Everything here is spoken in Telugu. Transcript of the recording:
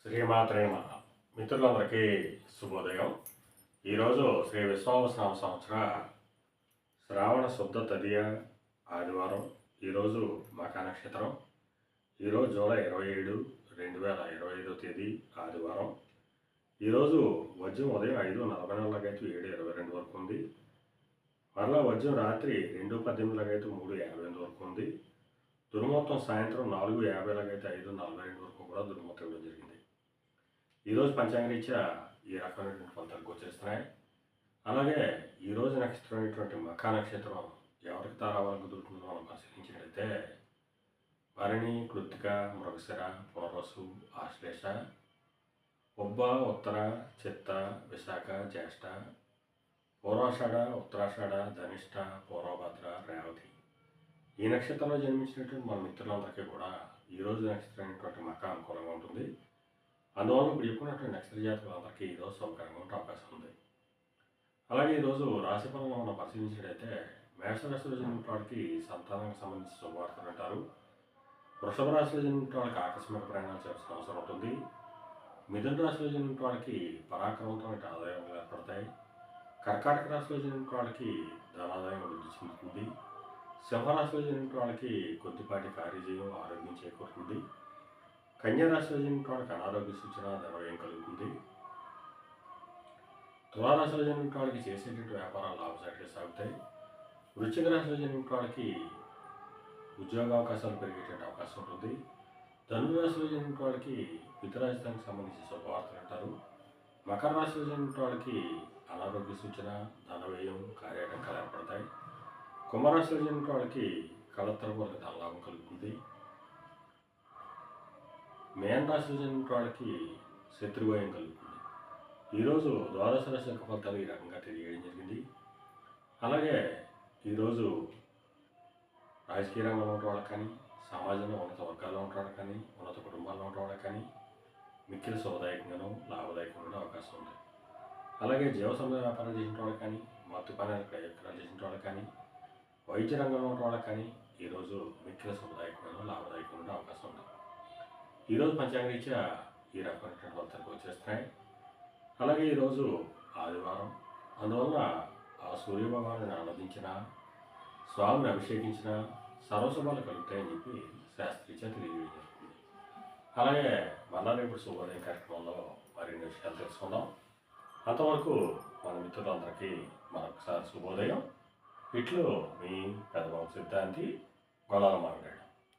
శ్రీమాత్రే నమః. మిత్రులందరికీ శుభోదయం. ఈరోజు శ్రీ విశ్వావసనామ సంవత్సర శ్రావణ శుద్ధ తదియ ఆదివారం. ఈరోజు మఖా నక్షత్రం. ఈరోజు జూలై 27, 2025 తేదీ ఆదివారం. ఈరోజు వజ్రం ఉదయం 5:40 7:22 వరకు ఉంది. మరలా వజ్రం రాత్రి 2:18 3:58 వరకు ఉంది. దుర్ముహూర్తం సాయంత్రం 4:50 5:42 వరకు కూడా దుర్ముహూర్తం ఇవ్వడం జరిగింది. ఈరోజు పంచాంగరీత్యా ఈ రకమైనటువంటి ఫలితాలు గోచరిస్తున్నాయి. అలాగే ఈరోజు నక్షత్రం అయినటువంటి మఖా నక్షత్రం ఎవరికి తారావాలకు కుదురుతుందో మనం పరిశీలించినట్లయితే భరణి, కృత్తిక, మృగశిర, పునర్వసు, ఆశ్లేష, ఉబ్బ, ఉత్తర, చిత్త, విశాఖ, జ్యేష్ఠ, పూర్వాషాఢ, ఉత్తరాషాఢ, ధనిష్ట, పూర్వభద్ర, రేవతి. ఈ నక్షత్రంలో జన్మించినటువంటి మన మిత్రులందరికీ కూడా ఈరోజు నక్షత్రం అయినటువంటి మఖా అనుకూలంగా ఉంటుంది. అందువల్ల ఇప్పుడు చెప్పుకున్నటువంటి నక్షత్ర జాతకులందరికీ ఈరోజు సౌకర్యంగా ఉండే అవకాశం ఉంది. అలాగే ఈరోజు రాశిఫలంగా మనం పరిశీలించినట్లయితే మేషరాశిలో జన్మించిన వాడికి సంతానానికి సంబంధించి శుభవార్తలు అంటారు. వృషభ రాశిలో జన్మించిన వాళ్ళకి ఆకస్మిక ప్రయాణాలు చేయాల్సిన అవసరం ఉంటుంది. మిథున రాశిలో జన్మించిన వాళ్ళకి పరాక్రమంతో ఆదాయం ఏర్పడతాయి. కర్కాటక రాశిలో జన్మించిన వాళ్ళకి ధనాదాయం వృద్ధి చెందుతుంది. సింహరాశిలో జన్మించిన వాళ్ళకి కొద్దిపాటి కార్యజయం, ఆరోగ్యం చేకూరుతుంది. కన్యా రాశిలో జన్మించిన వాళ్ళకి అనారోగ్య సూచన, ధనవ్యయం కలుగుతుంది. తులారాశిలో జన్మించిన వాళ్ళకి చేసేటువంటి వ్యాపారాలు లాభసాటిగా సాగుతాయి. వృశ్చిక రాశిలో జన్మించిన వాళ్ళకి ఉద్యోగ అవకాశాలు పెరిగేటువంటి అవకాశం ఉంటుంది. ధనురాశిలో జన్మించిన వాళ్ళకి పితరాజితానికి సంబంధించి శుభవార్తలు అంటారు. మకర రాశిలో జన్మించిన వాళ్ళకి అనారోగ్య సూచన, ధనవ్యయం, కార్యాటంకాలు ఏర్పడతాయి. కుంభరాశిలో జన్మించిన వాళ్ళకి కళత్రపూర్వక ధనలాభం కలుగుతుంది. మేన రాశిలో జన్మించిన వాళ్ళకి శత్రుభయం కలుగుతుంది. ఈరోజు ద్వాదశ రాశి యొక్క ఫలితాలు ఈ రకంగా తెలియజేయడం జరిగింది. అలాగే ఈరోజు రాజకీయ రంగంలో ఉన్న వాళ్ళకి కానీ, సమాజంలో ఉన్నత వర్గాల్లో ఉన్న వాళ్ళకి కానీ, ఉన్నత కుటుంబాల్లో ఉన్న వాళ్ళకి కానీ మిక్కిలి శుభదాయకంగానూ లాభదాయకంగా అవకాశం ఉంది. అలాగే జీవసంబంధ వ్యాపారం చేసిన వాళ్ళకి కానీ, మత్తుపానాలు ప్రయోజనాలు చేసిన వాళ్ళకి కానీ, వైద్య రంగంలో ఉన్న వాళ్ళకి కానీ ఈరోజు మిక్కిలి శుభదాయకంగానూ లాభదాయకంగా అవకాశం ఉంది. ఈరోజు పంచాంగరీత్యా ఈ రకమైనటువంటి ఫలితాలు వచ్చేస్తున్నాయి. అలాగే ఈరోజు ఆదివారం. అందువల్ల ఆ సూర్యభగవాన్ని ఆరాధించిన, స్వామిని అభిషేకించిన సర్వశుభాలు కలుగుతాయని చెప్పి శాస్త్రీత్యా తెలియజేయడం జరుగుతుంది. అలాగే మళ్ళా రేపు శుభోదయం కార్యక్రమంలో మరిన్ని విషయాలు తెలుసుకుందాం. అంతవరకు మన మిత్రులందరికీ మరొకసారి శుభోదయం. ఇట్లు మీ పెద్దబాబు సిద్ధాంతి గొల్లాల మాట్లాడు.